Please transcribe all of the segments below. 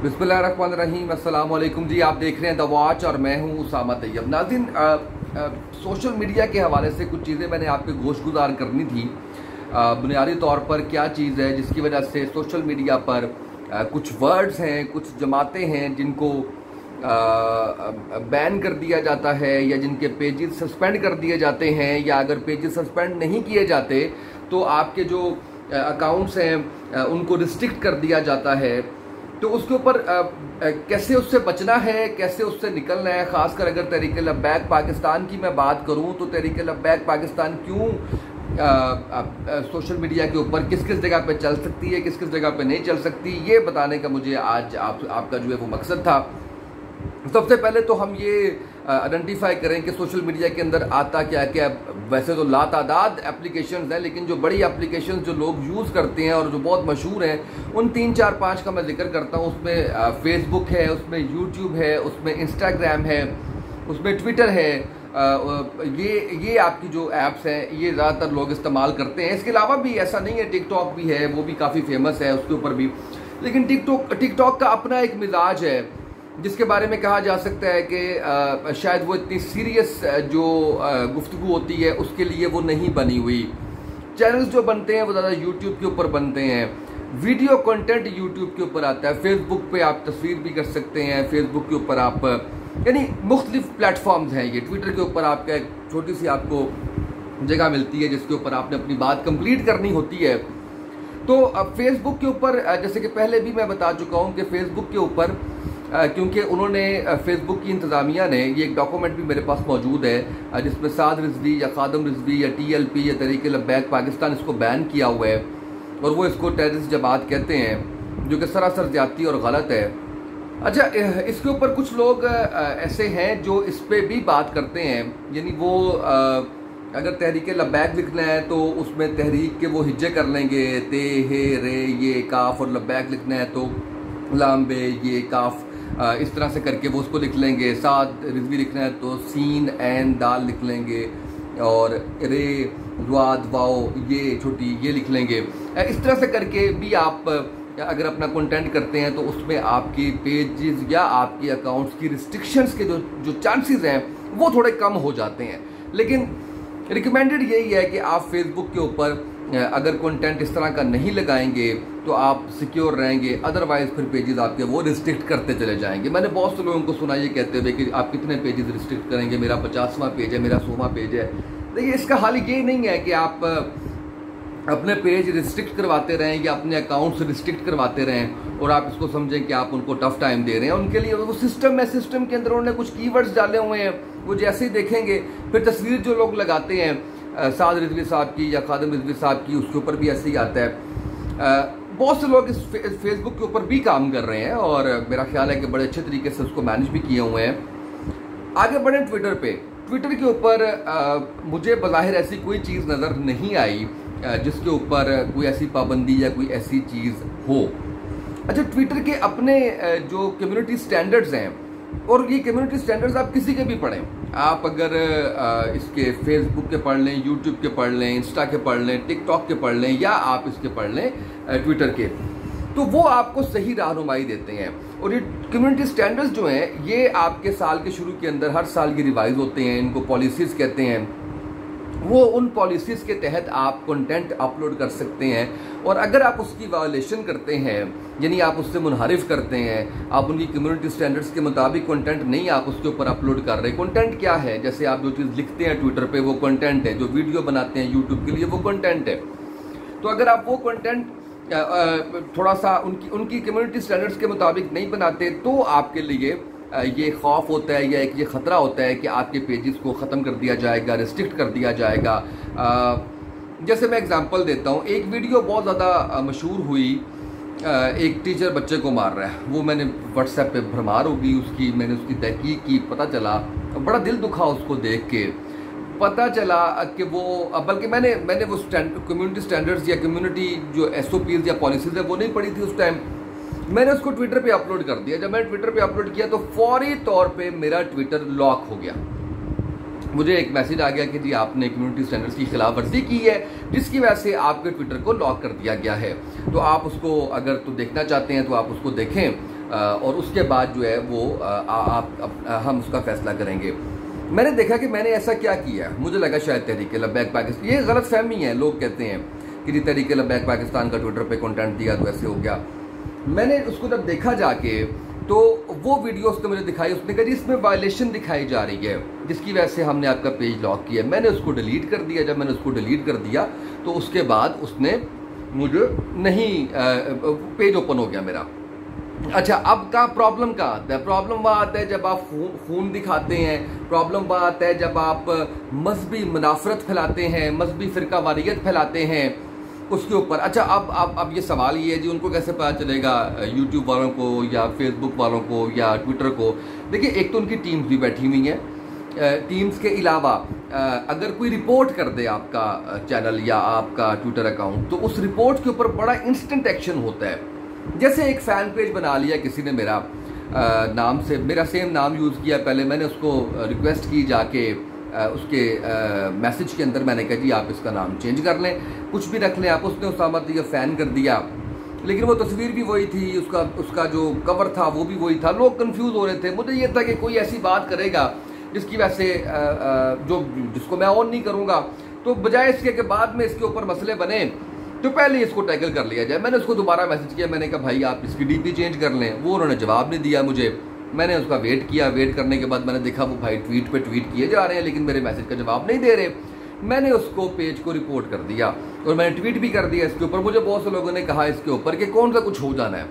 बिस्मिल्लाहिर्रहमानिर्रहीम, अस्सलाम वालेकुम जी। आप देख रहे हैं द वॉच और मैं हूं उसामा तैयब। नाज़रीन, सोशल मीडिया के हवाले से कुछ चीज़ें मैंने आपके गोशगुजार करनी थी। बुनियादी तौर पर क्या चीज़ है जिसकी वजह से सोशल मीडिया पर कुछ वर्ड्स हैं, कुछ जमातें हैं जिनको बैन कर दिया जाता है या जिनके पेजेस सस्पेंड कर दिए जाते हैं, या अगर पेजेस सस्पेंड नहीं किए जाते तो आपके जो अकाउंट्स हैं उनको रिस्ट्रिक्ट कर दिया जाता है। तो उसके ऊपर कैसे उससे बचना है, कैसे उससे निकलना है। खासकर अगर तहरीक लब्बैक पाकिस्तान की मैं बात करूं तो तहरीक लब्बैक पाकिस्तान क्यों सोशल मीडिया के ऊपर किस किस जगह पे चल सकती है, किस किस जगह पे नहीं चल सकती, ये बताने का मुझे आज आपका जो है वो मकसद था। सबसे पहले तो हम ये आइडेंटिफाई करें कि सोशल मीडिया के अंदर आता क्या क्या। वैसे तो लातादाद एप्लीकेशंस हैं, लेकिन जो बड़ी एप्लीकेशंस जो लोग यूज़ करते हैं और जो बहुत मशहूर हैं उन 3 4 5 का मैं जिक्र करता हूँ। उसमें फेसबुक है, उसमें यूट्यूब है, उसमें इंस्टाग्राम है, उसमें ट्विटर है। ये आपकी जो ऐप्स हैं ये ज़्यादातर लोग इस्तेमाल करते हैं। इसके अलावा भी ऐसा नहीं है, टिकटॉक भी है, वो भी काफ़ी फेमस है, उसके ऊपर भी। लेकिन टिकटॉक का अपना एक मिजाज है जिसके बारे में कहा जा सकता है कि शायद वो इतनी सीरियस जो गुफ्तगू होती है उसके लिए वो नहीं बनी हुई। चैनल्स जो बनते हैं वो ज़्यादा यूट्यूब के ऊपर बनते हैं, वीडियो कंटेंट यूट्यूब के ऊपर आता है। फेसबुक पे आप तस्वीर भी कर सकते हैं, फेसबुक के ऊपर आप यानी मुख्तलिफ प्लेटफॉर्म्स हैं ये। ट्विटर के ऊपर आपका एक छोटी सी आपको जगह मिलती है जिसके ऊपर आपने अपनी बात कंप्लीट करनी होती है। तो अब फेसबुक के ऊपर जैसे कि पहले भी मैं बता चुका हूँ कि फेसबुक के ऊपर क्योंकि उन्होंने फेसबुक की इंतज़ामिया ने, ये एक डॉक्यूमेंट भी मेरे पास मौजूद है जिसमें साद रिजवी या खादम रिजवी या TLP या तहरीक लब्बैक पाकिस्तान इसको बैन किया हुआ है और वो इसको टेररिस्ट जमात कहते हैं, जो कि सरासर ज़्यादती और गलत है। अच्छा, इसके ऊपर कुछ लोग ऐसे हैं जो इस पर भी बात करते हैं, यानी वो अगर तहरीक लब्बैक लिखना है तो उसमें तहरीक के वो हिज्जे कर लेंगे, ते हे रे ये काफ, और लब्बैक लिखना है तो लाम बे ये काफ, इस तरह से करके वो उसको लिख लेंगे। साद रिजवी लिखना है तो सीन एन दाल लिख लेंगे, और रे वाद वाओ ये छोटी ये लिख लेंगे। इस तरह से करके भी आप अगर अपना कंटेंट करते हैं तो उसमें आपकी पेजेस या आपके अकाउंट्स की रिस्ट्रिक्शंस के जो चांसेस हैं वो थोड़े कम हो जाते हैं। लेकिन रिकमेंडेड यही है कि आप फेसबुक के ऊपर अगर कंटेंट इस तरह का नहीं लगाएंगे तो आप सिक्योर रहेंगे, अदरवाइज फिर पेजेस आपके वो रिस्ट्रिक्ट करते चले जाएंगे। मैंने बहुत से लोगों को सुना ये कहते हुए कि आप कितने पेजेस रिस्ट्रिक्ट करेंगे, मेरा 50वां पेज है, मेरा 100वां पेज है। देखिए, इसका हाल ये नहीं है कि आप अपने पेज रिस्ट्रिक्ट करवाते रहें या अपने अकाउंट्स रिस्ट्रिक्ट करवाते रहें और आप इसको समझें कि आप उनको टफ टाइम दे रहे हैं। उनके लिए वो सिस्टम है, सिस्टम के अंदर उन्होंने कुछ कीवर्ड्स डाले हुए हैं, वो जैसे ही देखेंगे फिर तस्वीर जो लोग लगाते हैं साद रिजवी साहब की या खादम रिजवी साहब की, उसके ऊपर भी ऐसे ही आता है। बहुत से लोग इस फेसबुक के ऊपर भी काम कर रहे हैं और मेरा ख्याल है कि बड़े अच्छे तरीके से उसको मैनेज भी किए हुए हैं। आगे बढ़े ट्विटर पे। ट्विटर के ऊपर मुझे बज़ाहिर ऐसी कोई चीज़ नज़र नहीं आई जिसके ऊपर कोई ऐसी पाबंदी या कोई ऐसी चीज़ हो। अच्छा, ट्विटर के अपने जो कम्युनिटी स्टैंडर्ड्स हैं, और ये कम्युनिटी स्टैंडर्ड्स आप किसी के भी पढ़ें, आप अगर इसके फेसबुक के पढ़ लें, यूट्यूब के पढ़ लें, इंस्टा के पढ़ लें, टिकटॉक के पढ़ लें, या आप इसके पढ़ लें ट्विटर के, तो वो आपको सही रहनुमाई देते हैं। और ये कम्युनिटी स्टैंडर्ड्स जो हैं ये आपके साल के शुरू के अंदर हर साल की रिवाइज होते हैं, इनको पॉलिसीज़ कहते हैं। वो उन पॉलिसीज़ के तहत आप कंटेंट अपलोड कर सकते हैं, और अगर आप उसकी वायलेशन करते हैं, यानी आप उससे मुनहरिफ करते हैं, आप उनकी कम्युनिटी स्टैंडर्ड्स के मुताबिक कंटेंट नहीं आप उसके ऊपर अपलोड कर रहे। कंटेंट क्या है? जैसे आप जो चीज़ लिखते हैं ट्विटर पे वो कंटेंट है, जो वीडियो बनाते हैं यूट्यूब के लिए वो कंटेंट है। तो अगर आप वो कंटेंट थोड़ा सा उनकी कम्युनिटी स्टैंडर्ड्स के मुताबिक नहीं बनाते तो आपके लिए ये खौफ होता है या एक ये ख़तरा होता है कि आपके पेजेस को ख़त्म कर दिया जाएगा, रिस्ट्रिक्ट कर दिया जाएगा। जैसे मैं एग्जांपल देता हूँ, एक वीडियो बहुत ज़्यादा मशहूर हुई, एक टीचर बच्चे को मार रहा है, वो मैंने व्हाट्सएप पे भरमार हो गई उसकी, मैंने उसकी तहकीक की, पता चला, बड़ा दिल दुखा उसको देख के। पता चला कि वो, बल्कि मैंने वो कम्युनिटी स्टैंडर्ड्स या कम्युनिटी जो SOPs या पॉलिसीज़ है वो नहीं पढ़ी थी उस टाइम, मैंने उसको ट्विटर पे अपलोड कर दिया। जब मैंने ट्विटर पे अपलोड किया तो फौरी तौर पे मेरा ट्विटर लॉक हो गया। मुझे एक मैसेज आ गया कि जी आपने कम्युनिटी स्टैंडर्ड्स की खिलाफ वर्जी की है, जिसकी वजह से आपके ट्विटर को लॉक कर दिया गया है। तो आप उसको अगर तो देखना चाहते हैं तो आप उसको देखें। और उसके बाद जो है वो हम उसका फैसला करेंगे। मैंने देखा कि मैंने ऐसा क्या किया, मुझे लगा शायद तहरीक लब्बैक पाकिस्तान, ये गलत फहमी है, लोग कहते हैं कि जी तहरीक लब्बैक पाकिस्तान का ट्विटर पे कंटेंट दिया तो ऐसे हो गया। मैंने उसको जब देखा जाके तो वो वीडियो उसने मुझे दिखाई, उसने कहा जी इसमें वायलेशन दिखाई जा रही है जिसकी वजह से हमने आपका पेज लॉक किया। मैंने उसको डिलीट कर दिया। जब मैंने उसको डिलीट कर दिया तो उसके बाद उसने मुझे नहीं पेज ओपन हो गया मेरा। अच्छा, अब का प्रॉब्लम कहाँ आता है? प्रॉब्लम वहाँ आता है जब आप खून दिखाते हैं, प्रॉब्लम वहाँ आता है जब आप मजहबी मुनाफरत फैलाते हैं, मजहबी फ़िरका वारियत फैलाते हैं उसके ऊपर। अच्छा, अब ये सवाल ये है जी उनको कैसे पता चलेगा, यूट्यूब वालों को या फेसबुक वालों को या ट्विटर को? देखिए, एक तो उनकी टीम्स भी बैठी हुई हैं, टीम्स के अलावा अगर कोई रिपोर्ट कर दे आपका चैनल या आपका ट्विटर अकाउंट तो उस रिपोर्ट के ऊपर बड़ा इंस्टेंट एक्शन होता है। जैसे एक फ़ैन पेज बना लिया किसी ने मेरा नाम से, मेरा सेम नाम यूज़ किया, पहले मैंने उसको रिक्वेस्ट की जाके उसके मैसेज के अंदर मैंने कहा जी आप इसका नाम चेंज कर लें, कुछ भी रख लें आप। उसने उसामा दिया फ़ैन कर दिया, लेकिन वो तस्वीर भी वही थी, उसका जो कवर था वो भी वही था। लोग कंफ्यूज हो रहे थे। मुझे ये था कि कोई ऐसी बात करेगा जिसकी वजह से जिसको मैं ऑन नहीं करूँगा, तो बजाय इसके के बाद में इसके ऊपर मसले बने तो पहले इसको टैकल कर लिया जाए। मैंने उसको दोबारा मैसेज किया, मैंने कहा भाई आप इसकी डीपी चेंज कर लें। वो उन्होंने जवाब नहीं दिया मुझे। मैंने उसका वेट किया, वेट करने के बाद मैंने देखा वो भाई ट्वीट पे ट्वीट किए जा रहे हैं लेकिन मेरे मैसेज का जवाब नहीं दे रहे। मैंने उसको पेज को रिपोर्ट कर दिया और मैंने ट्वीट भी कर दिया इसके ऊपर। मुझे बहुत से लोगों ने कहा इसके ऊपर कि कौन सा कुछ हो जाना है।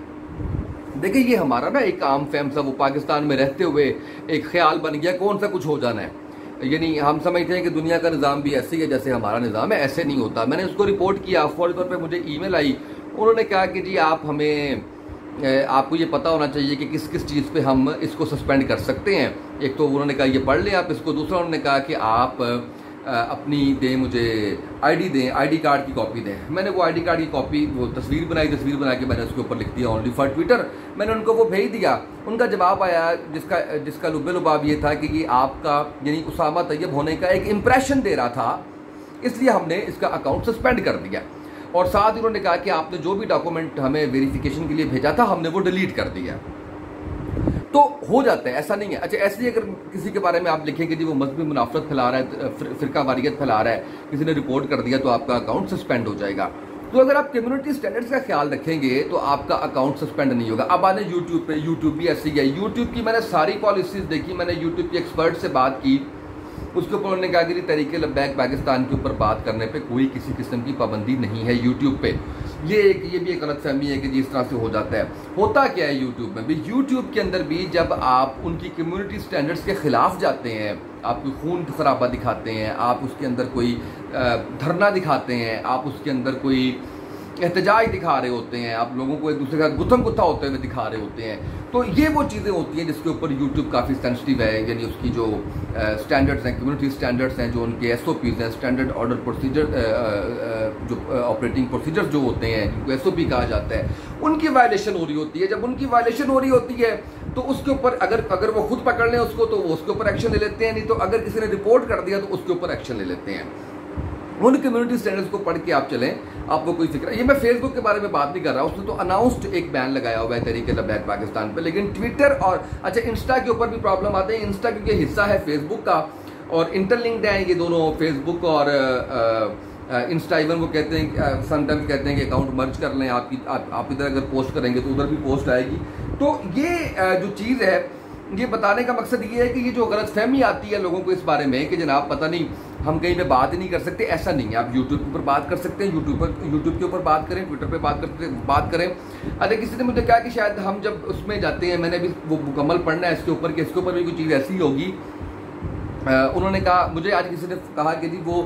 देखिए, ये हमारा ना एक आम फहम सा वो पाकिस्तान में रहते हुए एक ख्याल बन गया कौन सा कुछ हो जाना है। यानी हम समझते हैं कि दुनिया का निज़ाम भी ऐसे ही है जैसे हमारा निज़ाम है, ऐसे नहीं होता। मैंने उसको रिपोर्ट किया, फौरी तौर पे मुझे ईमेल आई, उन्होंने कहा कि जी आप हमें आपको ये पता होना चाहिए कि किस किस चीज़ पे हम इसको सस्पेंड कर सकते हैं। एक तो उन्होंने कहा ये पढ़ लें आप इसको, दूसरा उन्होंने कहा कि आप अपनी दें मुझे आईडी दें, आईडी कार्ड की कॉपी दें। मैंने वो आईडी कार्ड की कॉपी, वो तस्वीर बना के मैंने उसके ऊपर लिख दिया ओनली फॉर ट्विटर। मैंने उनको वो भेज दिया। उनका जवाब आया जिसका लुब्बे लुबाब ये था कि ये आपका यानी उसामा तैयब होने का एक इम्प्रेशन दे रहा था, इसलिए हमने इसका अकाउंट सस्पेंड कर दिया। और साथ ही उन्होंने कहा कि आपने जो भी डॉक्यूमेंट हमें वेरिफिकेशन के लिए भेजा था हमने वो डिलीट कर दिया। तो हो जाता है, ऐसा नहीं है। अच्छा, ऐसे ही अगर किसी के बारे में आप लिखेंगे जी वो मजहबी मुनाफरत फैला रहा है, फ़िरका वारियत फैला रहा है, किसी ने रिपोर्ट कर दिया तो आपका अकाउंट सस्पेंड हो जाएगा। तो अगर आप कम्युनिटी स्टैंडर्ड्स का ख्याल रखेंगे तो आपका अकाउंट सस्पेंड नहीं होगा। अब आने यूट्यूब पे, यूट्यूब भी ऐसी है। यूट्यूब की मैंने सारी पॉलिसीज़ देखी, मैंने यूट्यूब के एक्सपर्ट से बात की, उसके ऊपर उन्होंने कहा कि तहरीक लब्बैक पाकिस्तान के ऊपर बात करने पे कोई किसी किस्म की पाबंदी नहीं है यूट्यूब पे। ये भी एक गलतफहमी है कि जिस तरह से हो जाता है। होता क्या है यूट्यूब में भी, यूट्यूब के अंदर भी जब आप उनकी कम्युनिटी स्टैंडर्ड्स के ख़िलाफ़ जाते हैं, आप कोई खून खराबा दिखाते हैं, आप उसके अंदर कोई धरना दिखाते हैं, आप उसके अंदर कोई एहतजाज दिखा रहे होते हैं, आप लोगों को एक दूसरे का गुत्थम गुत्था होते हुए दिखा रहे होते हैं, तो ये वो चीज़ें होती हैं जिसके ऊपर यूट्यूब काफ़ी सेंसिटिव है। यानी उसकी जो स्टैंडर्ड्स हैं, कम्युनिटी स्टैंडर्ड्स हैं, जो उनके SOPs हैं, स्टैंडर्ड ऑर्डर प्रोसीजर, जो ऑपरेटिंग प्रोसीजर्स जो होते हैं जिनको SOP कहा जाता है, उनकी वायलेशन हो रही होती है। जब उनकी वायलेशन हो रही होती है तो उसके ऊपर अगर वो खुद पकड़ लें उसको तो वो उसके ऊपर एक्शन ले लेते हैं, नहीं तो अगर किसी ने रिपोर्ट कर दिया तो उसके ऊपर एक्शन ले लेते हैं। उन कम्युनिटी स्टैंडर्ड्स को पढ़ के आप चलें, आपको कोई फिक्र। ये मैं फेसबुक के बारे में बात नहीं कर रहा, उसने तो अनाउंस्ड एक बैन लगाया हुआ है तहरीक लब्बैक पाकिस्तान पे, लेकिन ट्विटर और अच्छा इंस्टा के ऊपर भी प्रॉब्लम आते हैं। इंस्टा क्योंकि हिस्सा है फेसबुक का और इंटरलिंक्ड है ये दोनों, फेसबुक और इंस्टा। इवन वो कहते हैं, समटाइम्स कहते हैं कि अकाउंट मर्ज कर लें, आप इधर अगर पोस्ट करेंगे तो उधर भी पोस्ट आएगी। तो ये जो चीज़ है, ये बताने का मकसद ये है कि ये जो गलतफहमी आती है लोगों को इस बारे में कि जनाब पता नहीं हम कहीं पे बात ही नहीं कर सकते, ऐसा नहीं है। आप यूट्यूब के ऊपर बात कर सकते हैं, यूट्यूब के ऊपर बात करें, ट्विटर पे बात करें। अरे किसी ने मुझे कहा कि शायद हम जब उसमें जाते हैं, मैंने भी वो मुकम्मल पढ़ना है इसके ऊपर कि इसके ऊपर भी कोई चीज़ ऐसी होगी। उन्होंने कहा, मुझे आज किसी ने कहा कि जी वो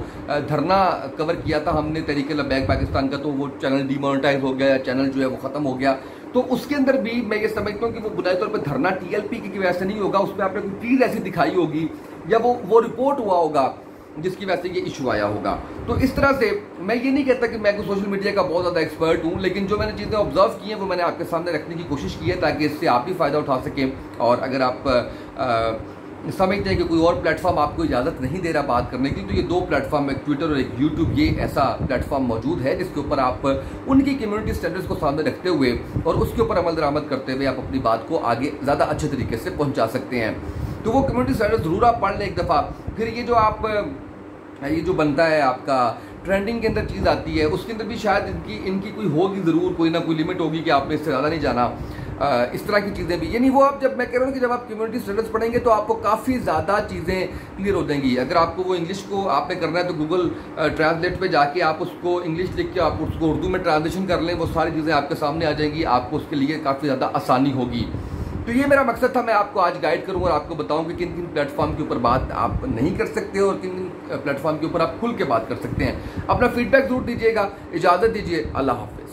धरना कवर किया था हमने तहरीक लब्बैक पाकिस्तान का, तो वो चैनल डिमोनेटाइज हो गया, चैनल जो है वो ख़त्म हो गया। तो उसके अंदर भी मैं ये समझता हूँ कि वो बुनियादी तौर पर धरना TLP की वजह से नहीं होगा, उसमें आपने कोई चीज़ ऐसी दिखाई होगी या वो रिपोर्ट हुआ होगा जिसकी वजह से ये इशू आया होगा। तो इस तरह से मैं ये नहीं कहता कि मैं कोई सोशल मीडिया का बहुत ज़्यादा एक्सपर्ट हूँ, लेकिन जो मैंने चीज़ें ऑब्जर्व की हैं वो मैंने आपके सामने रखने की कोशिश की है ताकि इससे आप भी फ़ायदा उठा सकें। और अगर आप समझते हैं कि कोई और प्लेटफॉर्म आपको इजाज़त नहीं दे रहा बात करने की, तो ये दो प्लेटफॉर्म, एक ट्विटर और एक यूट्यूब, ये ऐसा प्लेटफॉर्म मौजूद है जिसके ऊपर आप उनकी कम्युनिटी स्टैंडर्ड्स को सामने रखते हुए और उसके ऊपर अमल दरामद करते हुए आप अपनी बात को आगे ज़्यादा अच्छे तरीके से पहुँचा सकते हैं। तो वो कम्युनिटी स्टैंडर्ड ज़रूर आप पढ़ लें एक दफ़ा। फिर ये जो बनता है आपका ट्रेंडिंग के अंदर चीज़ आती है, उसके अंदर भी शायद इनकी कोई होगी ज़रूर, कोई ना कोई लिमिट होगी कि आपने इससे ज़्यादा नहीं जाना। इस तरह की चीज़ें भी, यानी वो आप जब मैं कह रहा हूँ कि जब आप कम्युनिटी स्टैंडर्ड्स पढ़ेंगे तो आपको काफ़ी ज़्यादा चीज़ें क्लियर हो जाएंगी। अगर आपको वो इंग्लिश को आपने करना है तो गूगल ट्रांसलेट पे जाके आप उसको इंग्लिश लिख के आप उसको उर्दू में ट्रांसलेशन कर लें, वो सारी चीज़ें आपके सामने आ जाएंगी, आपको उसके लिए काफ़ी ज़्यादा आसानी होगी। तो ये मेरा मकसद था, मैं आपको आज गाइड करूँ और आपको बताऊँ कि किन किन प्लेटफॉर्म के ऊपर बात आप नहीं कर सकते और किन किन प्लेटफॉर्म के ऊपर आप खुल के बात कर सकते हैं। अपना फीडबैक ज़रूर दीजिएगा। इजाज़त दीजिए, अल्लाह हाफ़िज़।